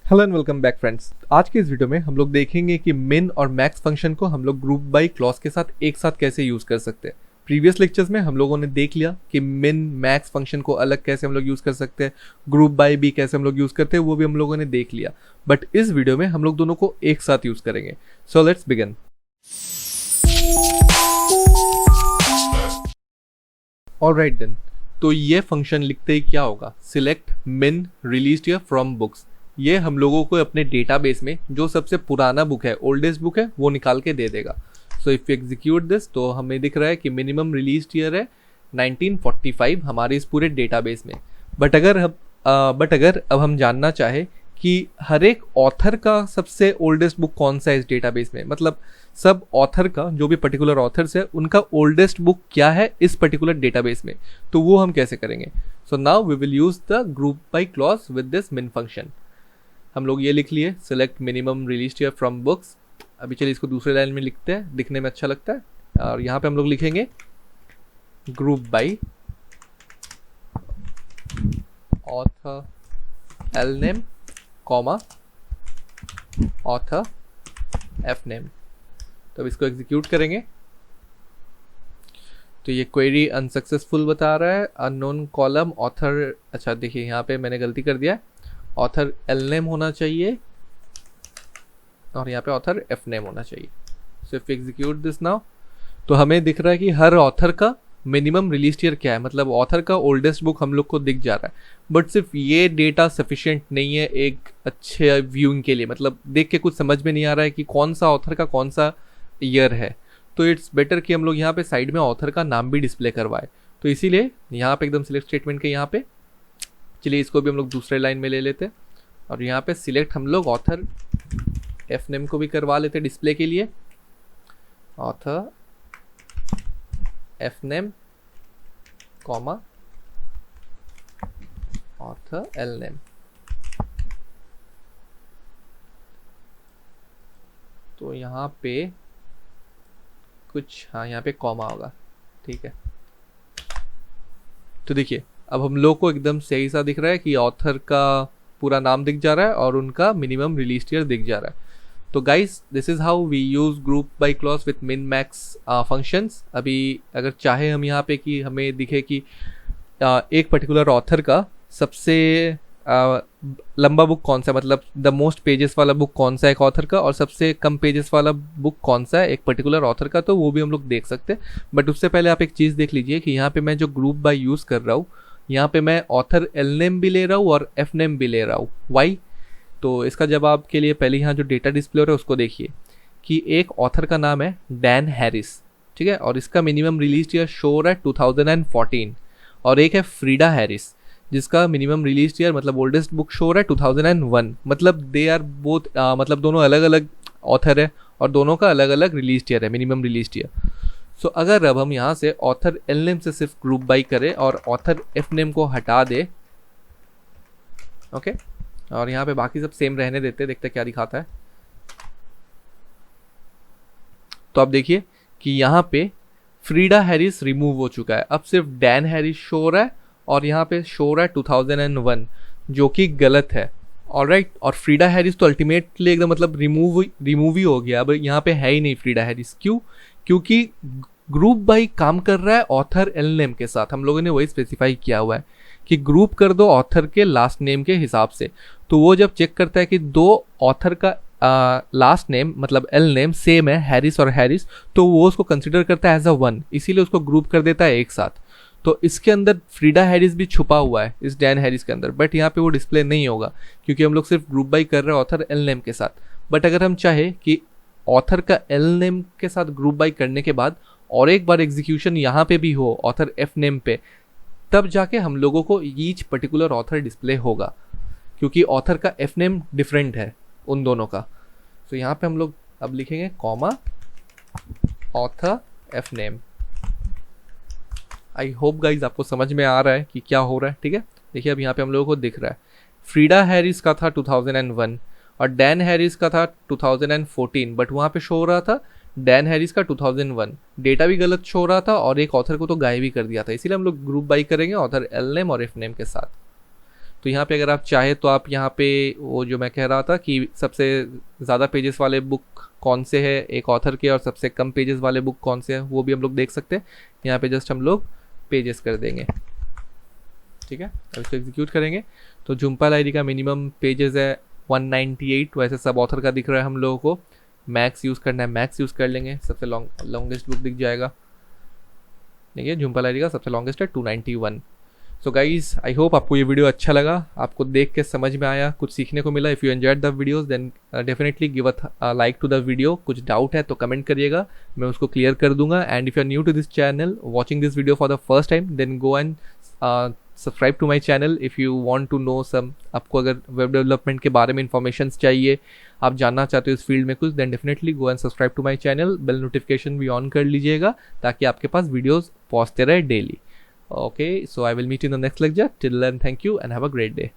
Hello and welcome back friends. आज के इस वीडियो में हम लोग देखेंगे कि min और max फंक्शन को हम लोग ग्रुप बाई क्लॉज के साथ एक साथ कैसे यूज़ कर सकते हैं। प्रीवियस लेक्चर्स में हम लोगों ने देख लिया कि min max फंक्शन को अलग कैसे हम लोग यूज़ कर सकते हैं, ग्रुप बाई भी कैसे हम लोग यूज़ करते हैं, वो भी हम लोगों ने देख लिया। बट इस वीडियो में हम लोग दोनों को एक साथ यूज़ करेंगे। So let's begin. Alright then, तो ये फंक्शन लिखते ही क्या होगा, सिलेक्ट min रिलीज्ड या फ्रॉम बुक्स। ये हम लोगों को अपने डेटाबेस में जो सबसे पुराना बुक है, ओल्डेस्ट बुक है, वो निकाल के दे देगा। So if you execute this, तो हमें दिख रहा है कि मिनिमम रिलीज ईयर है 1945 हमारे इस पूरे डेटाबेस में। बट अगर अब हम जानना चाहे कि हर एक ऑथर का सबसे ओल्डेस्ट बुक कौन सा है इस डेटाबेस में, मतलब सब ऑथर का जो भी पर्टिकुलर ऑथर्स है उनका ओल्डेस्ट बुक क्या है इस पर्टिकुलर डेटाबेस में, तो वो हम कैसे करेंगे। So now we will use the group by clause with this min function. हम लोग ये लिख लिए, select minimum release year from books. अभी चलिए इसको दूसरे लाइन में लिखते हैं, दिखने में अच्छा लगता है। और यहाँ पे हम लोग लिखेंगे group by author L name comma author F name. तो अब इसको एग्जीक्यूट करेंगे तो ये क्वेरी अनसक्सेसफुल बता रहा है, अननोन कॉलम ऑथर। अच्छा देखिए यहाँ पे मैंने गलती कर दिया, ऑथर एल नेम होना चाहिए और यहाँ पे ऑथर एफ नेम होना चाहिए। So if execute this now, तो हमें दिख रहा है कि हर ऑथर का मिनिमम रिलीज ईयर क्या है, मतलब ऑथर का ओल्डेस्ट बुक हम लोग को दिख जा रहा है। बट सिर्फ ये डेटा सफिशिएंट नहीं है एक अच्छे व्यूइंग के लिए, मतलब देख के कुछ समझ में नहीं आ रहा है कि कौन सा ऑथर का कौन सा ईयर है। तो इट्स बेटर कि हम लोग यहाँ पे साइड में ऑथर का नाम भी डिस्प्ले करवाए। तो इसीलिए यहाँ पे एकदम सिलेक्ट स्टेटमेंट के यहाँ पे, चलिए इसको भी हम लोग दूसरे लाइन में ले लेते हैं और यहाँ पे सिलेक्ट हम लोग ऑथर एफ नेम को भी करवा लेते डिस्प्ले के लिए, author F name comma author L name. तो यहाँ पे कुछ, हाँ यहाँ पे कॉमा होगा, ठीक है। तो देखिए अब हम लोग को एकदम सही सा दिख रहा है कि ऑथर का पूरा नाम दिख जा रहा है और उनका मिनिमम रिलीज ईयर दिख जा रहा है। तो guys this is how we use group by clause with min max functions. अभी अगर चाहे हम यहाँ पे कि हमें दिखे कि एक पर्टिकुलर ऑथर का सबसे लंबा बुक कौन सा है, मतलब द मोस्ट पेजेस वाला बुक कौन सा है एक ऑथर का, और सबसे कम पेजेस वाला बुक कौन सा है एक पर्टिकुलर ऑथर का, तो वो भी हम लोग देख सकते हैं। बट उससे पहले आप एक चीज़ देख लीजिए कि यहाँ पे मैं जो ग्रुप बाई यूज़ कर रहा हूँ, यहाँ पे मैं ऑथर एल नेम भी ले रहा हूँ और एफ नेम भी ले रहा हूँ। वाई? तो इसका जवाब के लिए पहले यहाँ जो डेटा डिस्प्ले हो रहा है उसको देखिए कि एक ऑथर का नाम है डैन हैरिस, ठीक है, और इसका मिनिमम रिलीज ईयर शो हो रहा है 2014। और एक है फ्रीडा हैरिस जिसका मिनिमम रिलीज ईयर, मतलब ओल्डेस्ट बुक शो हो रहा है 2001। मतलब दे आर बोथ, मतलब दोनों अलग अलग ऑथर है और दोनों का अलग अलग रिलीज ईयर है, मिनिमम रिलीज ईयर। सो अगर अब हम यहाँ से ऑथर एल नेम से सिर्फ ग्रुप बाई करें और ऑथर एफ नेम को हटा दे, ओके, और यहाँ पे बाकी सब सेम रहने देते, देखते क्या दिखाता है। तो आप देखिए कि यहाँ पे फ्रीडा हैरिस रिमूव हो चुका है, अब सिर्फ डैन हैरिस शो हो रहा है और यहाँ पे शो हो रहा है 2001, जो कि गलत है। ऑलराइट, और फ्रीडा हैरिस तो अल्टीमेटली एकदम मतलब रिमूव ही हो गया, अब यहाँ पे है ही नहीं फ्रीडा हैरिस। क्यों? क्योंकि ग्रुप बाई काम कर रहा है ऑथर एल नेम के साथ। हम लोगों ने वही स्पेसिफाई किया हुआ है कि ग्रुप कर दो ऑथर के लास्ट नेम के हिसाब से। तो वो जब चेक करता है कि दो ऑथर का लास्ट नेम मतलब एल नेम सेम है, हैरिस और हैरिस, तो वो उसको कंसिडर करता है एज अ वन, इसीलिए उसको ग्रुप कर देता है एक साथ। तो इसके अंदर फ्रीडा हैरिस भी छुपा हुआ है इस डैन हैरिस के अंदर, बट यहाँ पे वो डिस्प्ले नहीं होगा क्योंकि हम लोग सिर्फ ग्रुप बाई कर रहे हैं ऑथर एल नेम के साथ। बट अगर हम चाहे कि ऑथर का एल नेम के साथ ग्रुप बाई करने के बाद और एक बार एग्जीक्यूशन यहाँ पे भी हो ऑथर एफ नेम पे, तब जाके हम लोगों को ईच पर्टिकुलर ऑथर डिस्प्ले होगा, क्योंकि ऑथर का एफ नेम डिफरेंट है उन दोनों का। तो यहाँ पे हम लोग अब लिखेंगे comma author F name. I hope guys आपको समझ में आ रहा है कि क्या हो रहा है, ठीक है। देखिए अब यहाँ पे हम लोगों को दिख रहा है फ्रीडा हैरिस का था 2001 और डैन हैरिस का था 2014, बट वहाँ पे शो हो रहा था डैन हैरिस का 2001। डेटा भी गलत शो हो रहा था और एक ऑथर को तो गायब भी कर दिया था, इसीलिए हम लोग ग्रुप बाई करेंगे ऑथर एल नेम और एफ नेम के साथ। तो यहाँ पे अगर आप चाहे तो आप यहाँ पे वो जो मैं कह रहा था कि सबसे ज़्यादा पेजेस वाले बुक कौन से है एक ऑथर के और सबसे कम पेजेस वाले बुक कौन से हैं वो भी हम लोग देख सकते हैं। यहाँ पे जस्ट हम लोग पेजेस कर देंगे, ठीक है। अब इसको एग्जीक्यूट करेंगे तो झुम्पा लाहिरी का मिनिमम पेजेस है 198, वैसे सब ऑथर का दिख रहा है हम लोगों को। मैक्स यूज़ करना है मैक्स यूज़ कर लेंगे, सबसे लॉन्गेस्ट बुक दिख जाएगा। देखिए झुम्पा लाहिरी का सबसे लॉन्गेस्ट है 291। सो गाइज आई होप आपको ये वीडियो अच्छा लगा, आपको देख के समझ में आया, कुछ सीखने को मिला। If you enjoyed the videos then definitely give a like to the video. कुछ डाउट है तो कमेंट करिएगा, मैं उसको क्लियर कर दूंगा। And if you are new to this channel watching this video for the first time then go and subscribe to my channel if you want to know some. आपको अगर web development के बारे में information चाहिए, आप जानना चाहते हो इस फील्ड में कुछ, then definitely go and subscribe to my channel. Bell notification भी ऑन कर लीजिएगा ताकि आपके पास वीडियोज़ पहुँचते रहे daily. Okay, so I will meet you in the next lecture. Till then, thank you and have a great day.